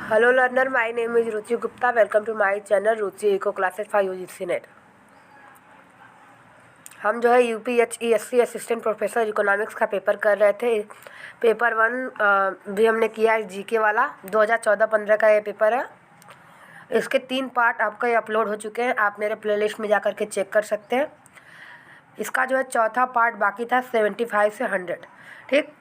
Hello learner, my name is Ruchi Gupta. Welcome to my channel Ruchi Eco Classes for UGC net. हम जो है UPHESC assistant professor economics का paper कर रहे थे। Paper 1 भी हमने किया है, जीके वाला 2014-15 का ये पेपर है। इसके 3 पार्ट आपका ये अपलोड हो चुके हैं, आप मेरे प्लेलिस्ट में जा कर के चेक कर सकते हैं। इसका जो है चौथा पार्ट बाकी था 75 से 100, ठीक।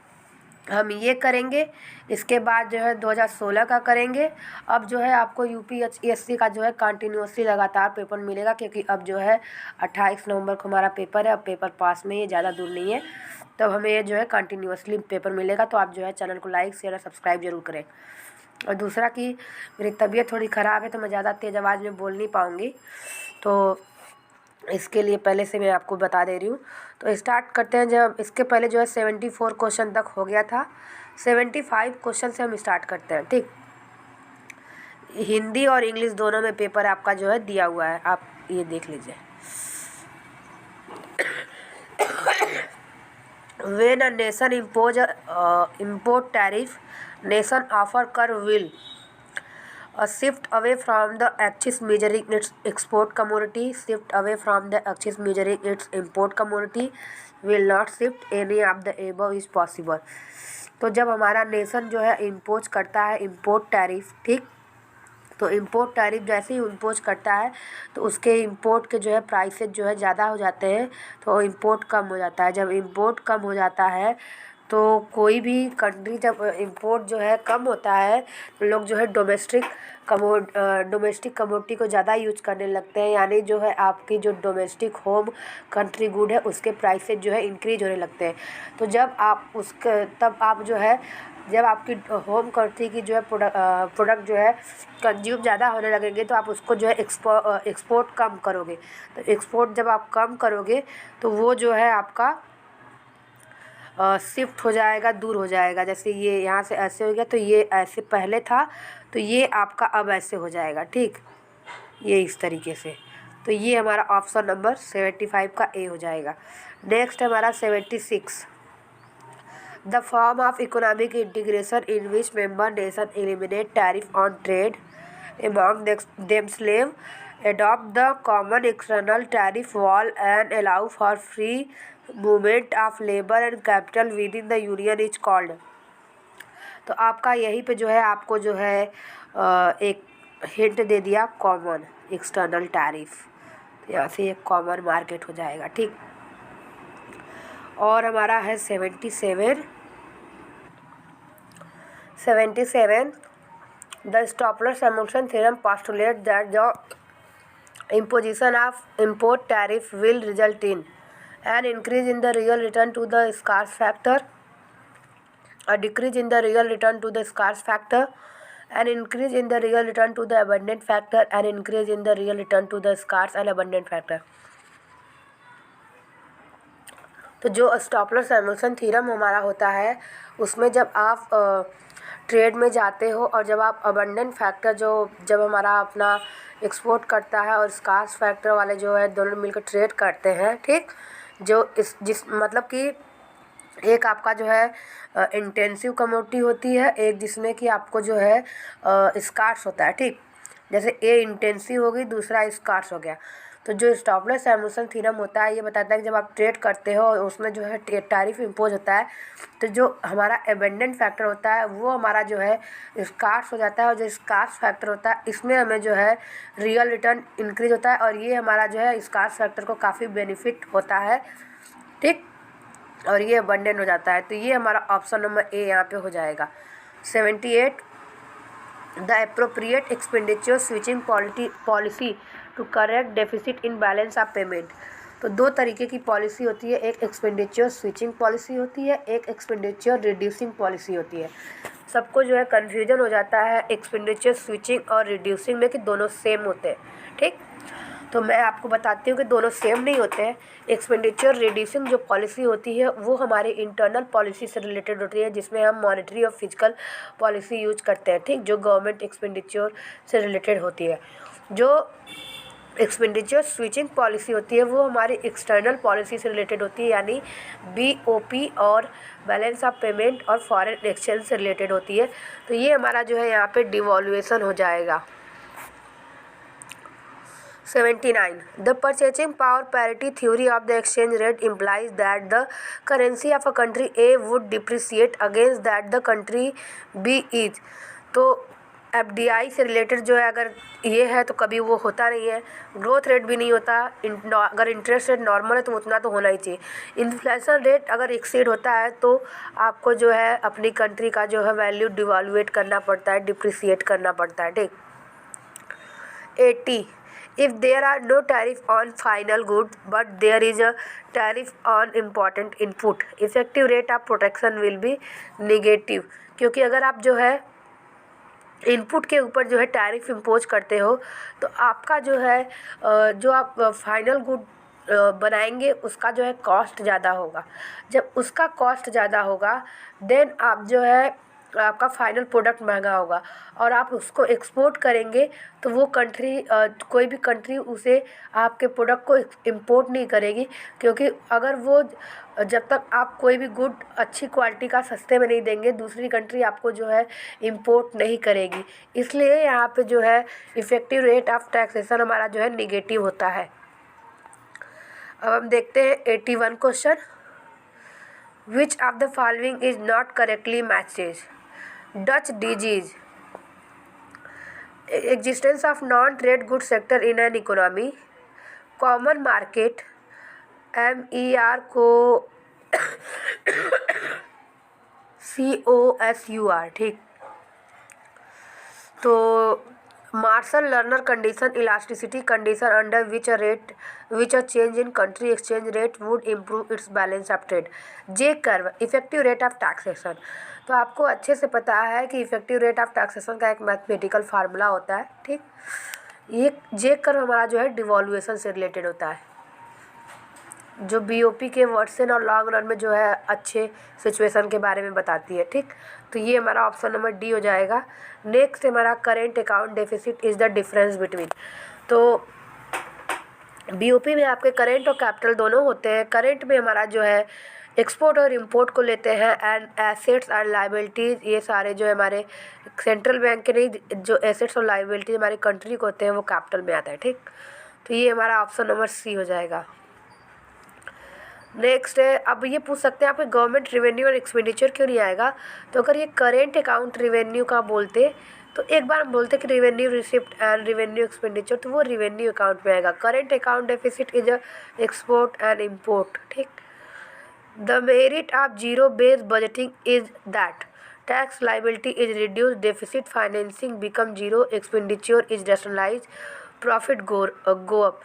हम ये करेंगे, इसके बाद जो है 2016 का करेंगे। अब जो है आपको UPHESC का जो है कंटिन्यूसली लगातार पेपर मिलेगा, क्योंकि अब जो है 28 नवंबर को हमारा पेपर है। अब पेपर पास में ही, ज़्यादा दूर नहीं है, तब हमें ये जो है कंटिन्यूसली पेपर मिलेगा। तो आप जो है चैनल को लाइक शेयर और सब्सक्राइब जरूर करें। और दूसरा कि मेरी तबीयत थोड़ी ख़राब है, तो मैं ज़्यादा तेज़ आवाज़ में बोल नहीं पाऊँगी, तो इसके लिए पहले से मैं आपको बता दे रही हूँ। तो स्टार्ट करते हैं। जब इसके पहले जो है 74 क्वेश्चन तक हो गया था, 75 क्वेश्चन से हम स्टार्ट करते हैं, ठीक। हिंदी और इंग्लिश दोनों में पेपर आपका जो है दिया हुआ है, आप ये देख लीजिए। When a nation impose import tariff, nation offer curve will a shift away from the axis measuring its export commodity, shift away from the axis measuring its import commodity, will not shift any of the above is possible। तो जब हमारा nation जो है impose करता है import tariff, ठीक, तो import tariff जैसे ही इम्पोज करता है तो उसके इम्पोर्ट के जो है प्राइसेज जो है ज़्यादा हो जाते हैं, तो इम्पोर्ट कम हो जाता है। जब इम्पोर्ट कम हो जाता है तो कोई भी कंट्री, जब इम्पोर्ट जो है कम होता है तो लोग जो है डोमेस्टिक कमोडिटी को ज़्यादा यूज करने लगते हैं, यानी जो है आपकी जो डोमेस्टिक होम कंट्री गुड है उसके प्राइसेज जो है इंक्रीज होने लगते हैं। तो जब आप उसके तब आप जो है जब आपकी होम कंट्री की जो है प्रोडक्ट जो है कंज्यूम ज़्यादा होने लगेंगे, तो आप उसको जो है एक्सपोर्ट कम करोगे। तो एक्सपोर्ट जब आप कम करोगे तो वो जो है आपका शिफ्ट हो जाएगा, दूर हो जाएगा। जैसे ये यहाँ से ऐसे हो गया, तो ये ऐसे पहले था, तो ये आपका अब ऐसे हो जाएगा, ठीक, ये इस तरीके से। तो ये हमारा ऑप्शन नंबर 75 का ए हो जाएगा। नेक्स्ट हमारा 76, the form of economic integration in which member nation eliminate tariff on trade among themselves, adopt the common external tariff wall and allow for free movement of labor and capital within the union is called। तो आपका यहीं पे जो है आपको जो है एक हिंट दे दिया, कॉमन एक्सटर्नल टैरिफ। तो यहाँ से एक कॉमन मार्केट हो जाएगा, ठीक। और हमारा है 77, the Stopler-Samuelson theorem postulates that the imposition of import tariff will result in an increase in the real return to the scarce factor, a decrease in the real return to the scarce factor, an increase in the real return to the abundant factor, an increase in the real return to the scarce and abundant factor। तो जो स्टॉपलर-सैमुअल्सन theorem हमारा होता है, उसमें जब आप trade में जाते हो और जब आप अबंडेंट फैक्टर जब हमारा अपना एक्सपोर्ट करता है और स्कार्स फैक्टर वाले जो है दोनों मिलकर ट्रेड करते हैं, ठीक, जो जिस मतलब कि एक आपका जो है इंटेंसिव कमोडिटी होती है, एक जिसमें कि आपको जो है स्कार्स होता है, ठीक। जैसे ए इंटेंसिव हो गई, दूसरा स्कार्स हो गया। तो जो स्टॉपलर-सैमुअल्सन थ्योरम होता है, ये बताता है कि जब आप ट्रेड करते हो और उसमें जो है टैरिफ इम्पोज होता है, तो जो हमारा एबंडेंट फैक्टर होता है वो हमारा जो है स्कार्स हो जाता है, और जो स्कार्स फैक्टर होता है इसमें हमें जो है रियल रिटर्न इंक्रीज होता है, और ये हमारा जो है स्कार्स फैक्टर को काफ़ी बेनिफिट होता है, ठीक, और ये अबंडेंट हो जाता है। तो ये हमारा ऑप्शन नंबर ए यहाँ पे हो जाएगा। 78, the appropriate expenditure switching policy to correct deficit in balance of payment. तो दो तरीके की पॉलिसी होती है, एक एक्सपेंडिचर स्विचिंग पॉलिसी होती है, एक एक्सपेंडिचर रिड्यूसिंग पॉलिसी होती है। सबको जो है कन्फ्यूजन हो जाता है एक्सपेंडिचर स्विचिंग और रिड्यूसिंग में कि दोनों सेम होते हैं, ठीक। तो मैं आपको बताती हूँ कि दोनों सेम नहीं होते हैं। एक्सपेंडिचर रिड्यूसिंग जो पॉलिसी होती है वो हमारी इंटरनल पॉलिसी से रिलेटेड होती है, जिसमें हम मॉनेटरी और फिजिकल पॉलिसी यूज करते हैं, ठीक, जो गवर्नमेंट एक्सपेंडिचर से रिलेटेड होती है। जो एक्सपेंडिचर स्विचिंग पॉलिसी होती है वो हमारी एक्सटर्नल पॉलिसी से रिलेटेड होती है, यानी BOP और बैलेंस ऑफ पेमेंट और फॉरेन एक्सचेंज से रिलेटेड होती है। तो ये हमारा जो है यहाँ पे डिवॉल्यूएशन हो जाएगा। 79. The purchasing power parity theory of the exchange rate implies that the currency of a country A would depreciate against that the country B is. तो FDI से रिलेटेड जो है अगर ये है तो कभी वो होता नहीं है, ग्रोथ रेट भी नहीं होता। अगर इंटरेस्ट रेट नॉर्मल है तो उतना तो होना ही चाहिए। इन्फ्लेशन रेट अगर एक्सीड होता है तो आपको जो है अपनी कंट्री का जो है वैल्यू डिवॉल्यूएट करना पड़ता है, डिप्रिसिएट करना पड़ता है। ठीक। 80. If there are no tariff on final goods but there is a tariff on important input, effective rate of protection will be negative. क्योंकि अगर आप जो है इनपुट के ऊपर जो है टैरिफ इम्पोज करते हो तो आपका जो है जो आप फाइनल गुड बनाएंगे उसका जो है कॉस्ट ज़्यादा होगा। जब उसका कॉस्ट ज़्यादा होगा देन आप जो है आपका फाइनल प्रोडक्ट महंगा होगा और आप उसको एक्सपोर्ट करेंगे तो वो कंट्री कोई भी कंट्री उसे आपके प्रोडक्ट को इंपोर्ट नहीं करेगी, क्योंकि अगर वो जब तक आप कोई भी गुड अच्छी क्वालिटी का सस्ते में नहीं देंगे दूसरी कंट्री आपको जो है इंपोर्ट नहीं करेगी। इसलिए यहाँ पे जो है इफ़ेक्टिव रेट ऑफ टैक्सेशन हमारा जो है निगेटिव होता है। अब हम देखते हैं 81 question. Which of the following is not correctly matches? Dutch disease, existence of non-trade goods sector in an economy, common market, MER को COSUR। ठीक। तो Marshall Lerner condition, elasticity condition under which a change in country exchange rate would improve its balance of trade. J curve, effective rate of taxation. तो आपको अच्छे से पता है कि इफेक्टिव रेट ऑफ टैक्सेशन का एक मैथमेटिकल फार्मूला होता है। ठीक। ये जे कर्व हमारा जो है डिवॉल्यूएशन से रिलेटेड होता है, जो BOP के वर्सन और लॉन्ग रन में जो है अच्छे सिचुएशन के बारे में बताती है। ठीक। तो ये हमारा ऑप्शन नंबर डी हो जाएगा। नेक्स्ट हमारा current account deficit is the difference between. तो BOP में आपके करेंट और कैपिटल दोनों होते हैं। करेंट में हमारा जो है एक्सपोर्ट और इंपोर्ट को लेते हैं एंड एसेट्स एंड लाइबिलिटीज़, ये सारे जो है हमारे सेंट्रल बैंक के नहीं, जो एसेट्स और लाइबिलिटीज़ हमारी कंट्री को होते हैं वो कैपिटल में आता है। ठीक। तो ये हमारा ऑप्शन नंबर सी हो जाएगा। नेक्स्ट है, अब ये पूछ सकते हैं आपके गवर्नमेंट रेवेन्यू और एक्सपेंडिचर क्यों नहीं आएगा? तो अगर ये करेंट अकाउंट रेवेन्यू का बोलते तो एक बार हम बोलते कि revenue receipt and revenue expenditure, तो वो रेवेन्यू अकाउंट में आएगा। Current account deficit is export and import. ठीक। The merit of zero based budgeting is that tax liability is reduce, deficit financing become zero, expenditure is rationalise, profit go up.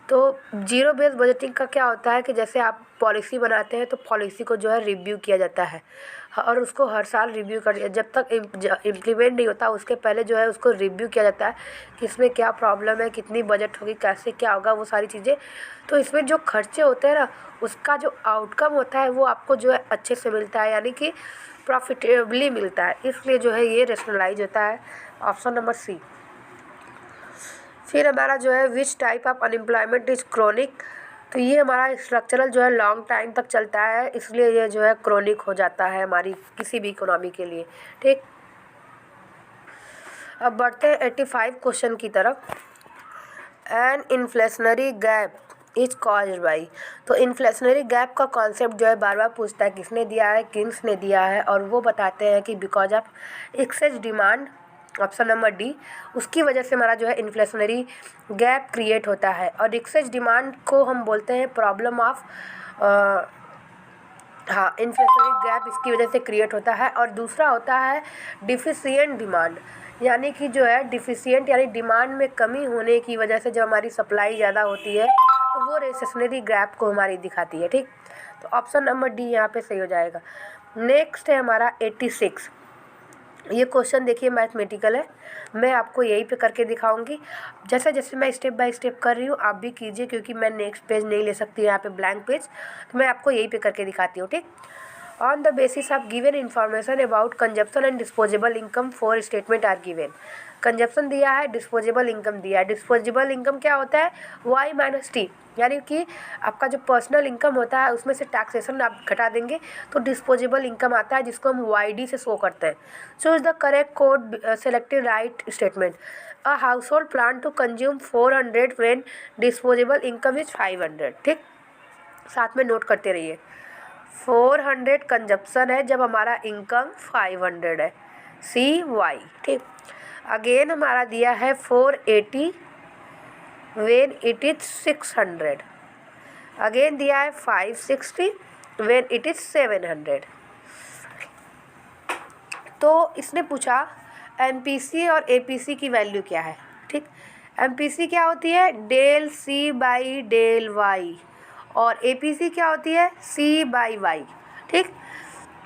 तो zero based budgeting का क्या होता है कि जैसे आप policy बनाते हैं तो पॉलिसी को जो है रिव्यू किया जाता है और उसको हर साल रिव्यू कर, जब तक इम्प्लीमेंट नहीं होता उसके पहले जो है उसको रिव्यू किया जाता है कि इसमें क्या प्रॉब्लम है, कितनी बजट होगी, कैसे क्या होगा, वो सारी चीज़ें। तो इसमें जो खर्चे होते हैं ना उसका जो आउटकम होता है वो आपको जो है अच्छे से मिलता है, यानी कि प्रॉफिटेबली मिलता है, इसलिए जो है ये रेशनलाइज होता है। Option number C. फिर हमारा जो है which type of unemployment is chronic, तो ये हमारा स्ट्रक्चरल जो है लॉन्ग टाइम तक चलता है, इसलिए ये जो है क्रोनिक हो जाता है हमारी किसी भी इकोनॉमी के लिए। ठीक। अब बढ़ते हैं 85 क्वेश्चन की तरफ। An inflationary gap is caused by, तो इन्फ्लेशनरी गैप का कॉन्सेप्ट जो है बार बार पूछता है किसने दिया है, किन्स ने दिया है, और वो बताते हैं कि because of excess demand, option number D, उसकी वजह से हमारा जो है इन्फ्लेशनरी गैप क्रिएट होता है। और एक्सेस डिमांड को हम बोलते हैं प्रॉब्लम ऑफ, हाँ, इन्फ्लेशनरी गैप इसकी वजह से क्रिएट होता है। और दूसरा होता है डिफिशिएंट डिमांड, यानी कि जो है डिफिशिएंट यानी डिमांड में कमी होने की वजह से जब हमारी सप्लाई ज़्यादा होती है तो वो रिसेशनरी गैप को हमारी दिखाती है। ठीक। तो ऑप्शन नंबर डी यहाँ पे सही हो जाएगा। नेक्स्ट है हमारा 86। ये क्वेश्चन देखिए मैथमेटिकल है, मैं आपको यहीं पे करके दिखाऊंगी। जैसे जैसे मैं स्टेप बाय स्टेप कर रही हूँ आप भी कीजिए, क्योंकि मैं नेक्स्ट पेज नहीं ले सकती यहाँ पे ब्लैंक पेज, तो मैं आपको यहीं पे करके दिखाती हूँ। ठीक। On the basis of given information about consumption and disposable income 4 statement are given. Consumption दिया है, डिस्पोजेबल इनकम दिया है। डिस्पोजेबल इनकम क्या होता है? वाई माइनस टी, यानी कि आपका जो पर्सनल इनकम होता है उसमें से टैक्सेशन आप घटा देंगे तो डिस्पोजेबल इनकम आता है, जिसको हम वाई डी से शो करते हैं। So is the correct code selected right statement. A household plan to consume 400 when disposable income is 500। ठीक, साथ में नोट करते रहिए। 400 कंजप्शन है जब हमारा इनकम 500 है, सी वाई। ठीक, अगेन हमारा दिया है 480 व्हेन इट इज 600। अगेन दिया है 560 व्हेन इट इज 700। तो इसने पूछा एमपीसी और एपीसी की वैल्यू क्या है। ठीक, एमपीसी क्या होती है? Del C by del Y, और एपीसी क्या होती है? C by Y. ठीक,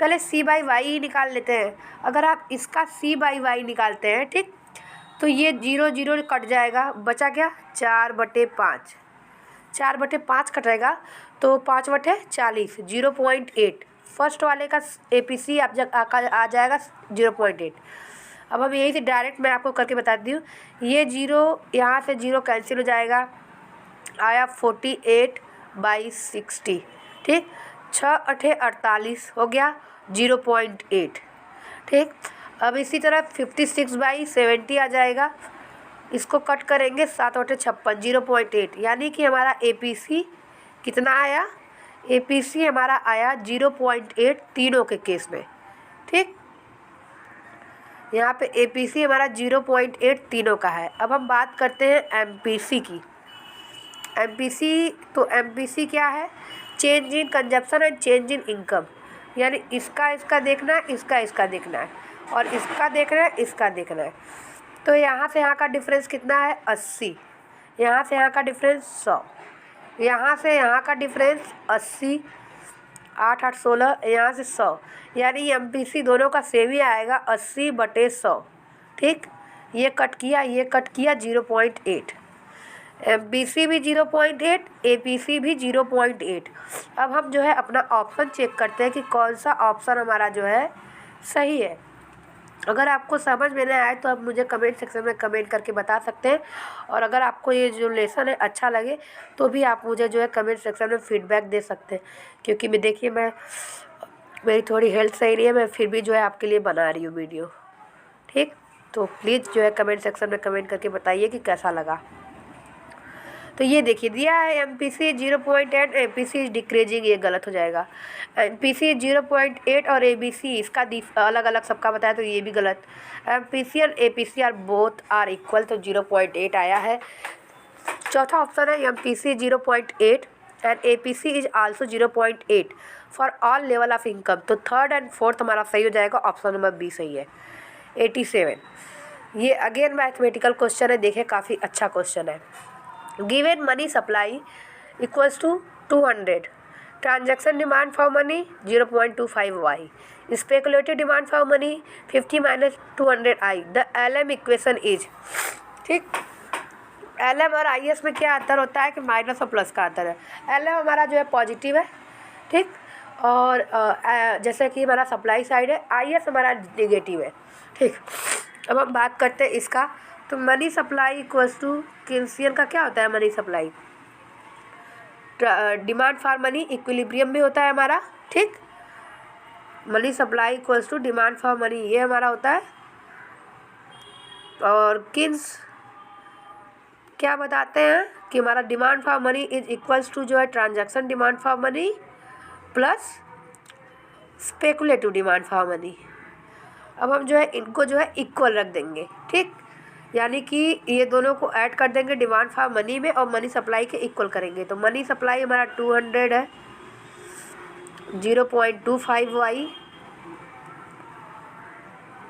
पहले सी बाई वाई ही निकाल लेते हैं। अगर आप इसका सी बाई वाई निकालते हैं, ठीक, तो ये 0 0 कट जाएगा, बचा क्या? 4/5। 4/5 कटेगा तो 5/40, 0.8। फर्स्ट वाले का एपीसी आप आ जाएगा 0.8। अब हम यही से डायरेक्ट मैं आपको करके बताती हूँ। ये 0 यहाँ से 0 कैंसिल हो जाएगा, आया 48/60। ठीक, 6 × 48 हो गया 0.8। ठीक, अब इसी तरह 56/70 आ जाएगा, इसको कट करेंगे 7 × 56, 0.8, यानी कि हमारा एपीसी कितना आया? एपीसी हमारा आया 0.8 तीनों के केस में। ठीक, यहाँ पे एपीसी हमारा 0.8 तीनों का है। अब हम बात करते हैं एमपीसी की। एमपीसी, तो एमपीसी क्या है? Change in consumption and change in income, यानी इसका देखना है, इसका देखना है, और इसका देखना है, इसका देखना है। तो यहाँ से यहाँ का डिफरेंस कितना है? 80। यहाँ से यहाँ का डिफरेंस 100। यहाँ से यहाँ का डिफरेंस 80, 8 8 16, यहाँ से 100, यानी एमपीसी दोनों का सेम ही आएगा 80/100। ठीक, ये कट किया, ये कट किया 0.8। एमपीसी भी 0.8, एपीसी भी 0.8। अब हम जो है अपना ऑप्शन चेक करते हैं कि कौन सा ऑप्शन हमारा जो है सही है। अगर आपको समझ में नहीं आए तो आप मुझे कमेंट सेक्शन में कमेंट करके बता सकते हैं, और अगर आपको ये जो लेसन है अच्छा लगे तो भी आप मुझे जो है कमेंट सेक्शन में फीडबैक दे सकते हैं, क्योंकि मैं देखिए मेरी थोड़ी हेल्थ सही नहीं है, मैं फिर भी जो है आपके लिए बना रही हूँ वीडियो। ठीक, तो प्लीज़ जो है कमेंट सेक्शन में कमेंट करके बताइए कि कैसा लगा। तो ये देखिए दिया है एमपीसी 0.8, एपीसी डिक्रीजिंग, ये गलत हो जाएगा। एमपीसी 0.8 और एबीसी इसका अलग अलग सबका बताया, तो ये भी गलत। एमपीसी और APC are both are equal, तो 0.8 आया है। चौथा ऑप्शन है MPC 0.8 and APC is also 0.8 for all level of income, तो थर्ड एंड फोर्थ हमारा सही हो जाएगा, ऑप्शन नंबर बी सही है। 87, ये अगेन मैथमेटिकल क्वेश्चन है, देखिए काफ़ी अच्छा क्वेश्चन है। Given money supply equals to 200, transaction demand for money 0.25 Y, speculative demand for money 50 - 200 I. The LM equation is. ठीक, LM और IS में क्या अंतर होता है कि माइनस और प्लस का अंतर है। LM हमारा जो है पॉजिटिव है, ठीक, और जैसे कि हमारा सप्लाई साइड है, IS हमारा नेगेटिव है। ठीक, अब हम बात करते हैं इसका। तो मनी सप्लाई इक्वल्स टू केल्सियन का क्या होता है? Money supply demand for money equilibrium में होता है हमारा। ठीक, money supply equals to demand for money, ये हमारा होता है। और किन्स क्या बताते हैं कि हमारा demand for money is equals to जो है transaction demand for money plus speculative demand for money. अब हम जो है इनको जो है इक्वल रख देंगे। ठीक, यानी कि ये दोनों को ऐड कर देंगे डिमांड फॉर मनी में और मनी सप्लाई के इक्वल करेंगे। तो मनी सप्लाई हमारा 200 है, 0.25 वाई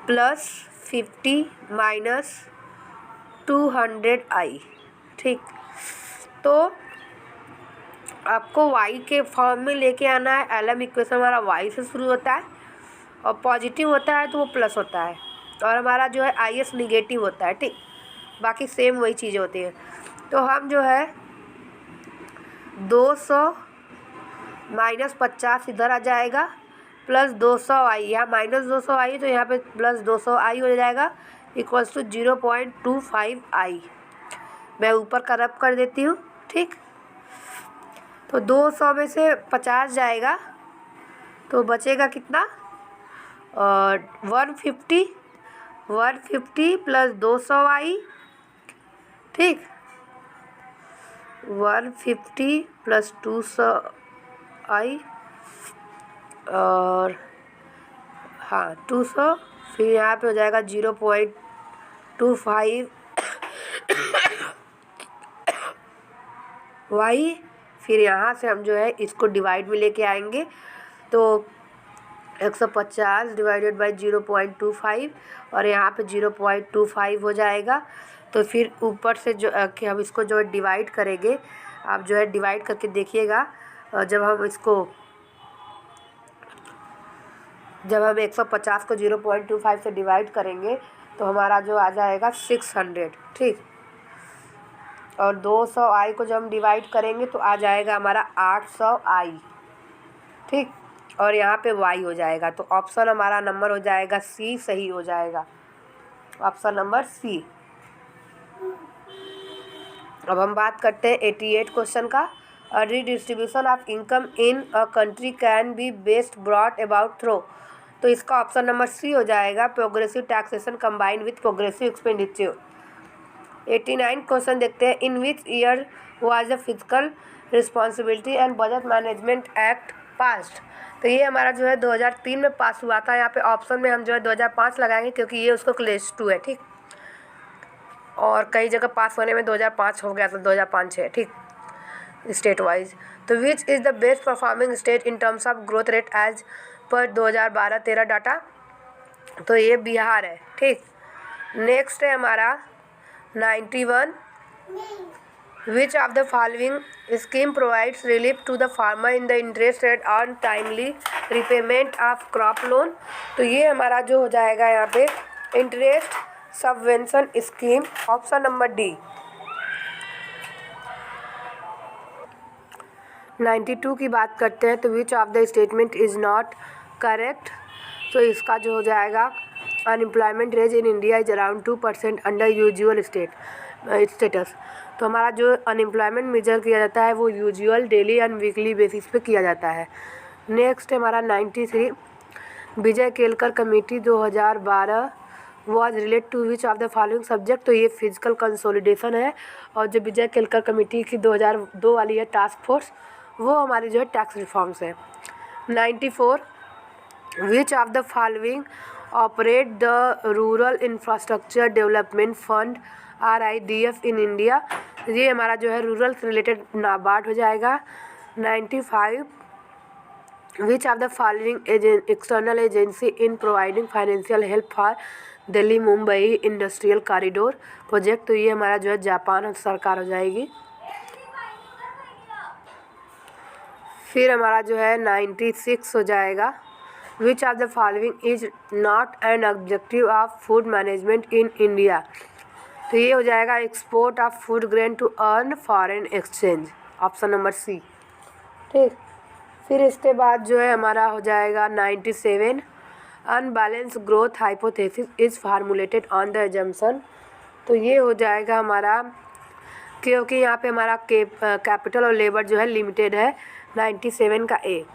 प्लस 50 - 200 आई। ठीक, तो आपको वाई के फॉर्म में लेके आना है। LM इक्वेशन हमारा वाई से शुरू होता है और पॉजिटिव होता है तो वो प्लस होता है, और हमारा जो है IS निगेटिव होता है। ठीक, बाकी सेम वही चीज़ें होती हैं। तो हम जो है 200 - 50 इधर आ जाएगा, प्लस 200i, यहाँ माइनस 200i तो यहाँ पे प्लस 200i हो जाएगा इक्वल्स टू 0.25i। मैं ऊपर का रब कर देती हूँ। ठीक, तो 200 में से 50 जाएगा तो बचेगा कितना, 150 प्लस 200i। ठीक, 150 प्लस 200i और हाँ 200, फिर यहाँ पे हो जाएगा 0.25 y। फिर यहाँ से हम जो है इसको डिवाइड में लेके आएंगे तो 150 डिवाइडेड बाई 0.25 और यहाँ पे 0.25 हो जाएगा। तो फिर ऊपर से जो कि हम इसको जो है डिवाइड करेंगे, आप जो है डिवाइड करके देखिएगा। जब हम 150 को 0.25 से डिवाइड करेंगे तो हमारा जो आ जाएगा 600। ठीक, और 200i को जब हम डिवाइड करेंगे तो आ जाएगा हमारा 800i। ठीक, और यहाँ पे y हो जाएगा। तो ऑप्शन हमारा नंबर हो जाएगा सी, सही हो जाएगा ऑप्शन नंबर सी। अब हम बात करते हैं 88 क्वेश्चन का। A redistribution of income in a country can be best brought about through. तो इसका ऑप्शन नंबर सी हो जाएगा progressive taxation combined with progressive expenditure. 89 question देखते हैं। In which year was the fiscal responsibility and budget management act passed. तो ये हमारा जो है 2003 में पास हुआ था। यहाँ पे ऑप्शन में हम जो है 2005 लगाएंगे क्योंकि ये उसको क्लेश 2 है। ठीक, और कई जगह पास होने में 2005 हो गया था, 2005 है। ठीक, स्टेट वाइज। तो which is the best performing state in terms of growth rate as per 2012-13 data. तो ये बिहार है। ठीक, नेक्स्ट है हमारा 91। Which of the following scheme provides relief to the farmer in the interest rate on timely repayment of crop loan। तो ये हमारा जो हो जाएगा यहाँ पे interest subvention scheme, option number D. 92 की बात करते हैं। तो which of the statement is not correct. तो इसका जो हो जाएगा unemployment rate in India is around 2% under usual status. तो हमारा जो अनएम्प्लॉयमेंट मेजर किया जाता है वो usual, daily and weekly basis पे किया जाता है। नेक्स्ट है हमारा 93। Vijay Kelkar committee 2012 was relate to which of the following subject. तो ये फिजिकल कंसोलिडेशन है। और जो विजय केलकर कमेटी की 2002 वाली है टास्क फोर्स, वो हमारी जो है टैक्स रिफॉर्म्स है। 94। विच of the following operate the rural infrastructure development fund RIDF in India. ये हमारा जो है रूरल से रिलेटेड नाबार्ड हो जाएगा। 95। विच of the following external agency in providing financial help for Delhi Mumbai industrial corridor project. तो ये हमारा जो है जापान सरकार हो जाएगी। फिर हमारा जो है 96 हो जाएगा। Which of the following is not an objective of food management in India. तो ये हो जाएगा export of food grain to earn foreign exchange, option number C. ठीक, फिर इसके बाद जो है हमारा हो जाएगा 97। Unbalance growth hypothesis is formulated on the assumption. तो ये हो जाएगा हमारा, क्योंकि यहाँ पे हमारा कैपिटल और लेबर जो है लिमिटेड है। 97 का A.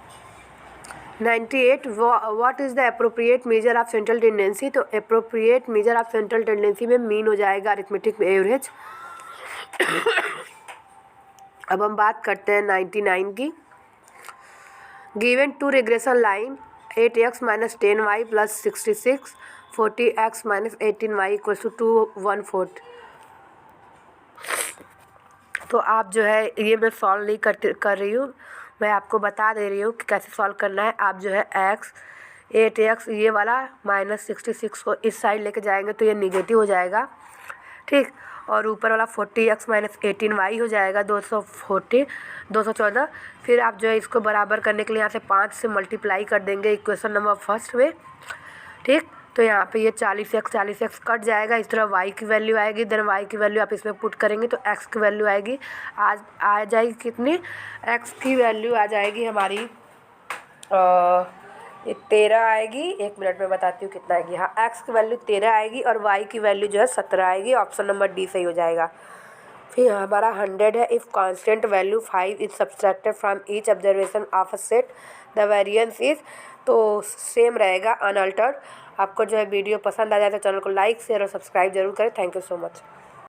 98। What is the appropriate measure of central tendency. तो appropriate measure of central tendency में मीन हो जाएगा अरिथमेटिक एवरेज। अब हम बात करते हैं 99 की। Given to regression line 8x - 10y + 66 40x - 18y = 214। तो आप जो है ये मैं सॉल्व नहीं कर रही हूँ, मैं आपको बता दे रही हूँ कि कैसे सॉल्व करना है। आप जो है x 8x ये वाला -66 को इस साइड लेके जाएंगे तो ये निगेटिव हो जाएगा। ठीक, और ऊपर वाला 40x - 18y हो जाएगा 214। फिर आप जो है इसको बराबर करने के लिए यहाँ से 5 से मल्टीप्लाई कर देंगे इक्वेशन नंबर फर्स्ट में। ठीक, तो यहाँ पे ये 40x कट जाएगा। इस तरह y की वैल्यू आएगी, देन y की वैल्यू आप इसमें पुट करेंगे तो x की वैल्यू आएगी। आज आ जाएगी कितनी, x की वैल्यू आ जाएगी हमारी ये 13 आएगी, 1 मिनट में बताती हूँ कितना आएगी। हाँ, एक्स की वैल्यू 13 आएगी और वाई की वैल्यू जो है 17 आएगी। ऑप्शन नंबर डी सही हो जाएगा। फिर हमारा 100 है, if constant value 5 is subtracted from each observation of a set the variance is, तो सेम रहेगा अनअल्टर्ड। आपको जो है वीडियो पसंद आ जाए तो चैनल को लाइक शेयर और सब्सक्राइब जरूर करें। Thank you so much.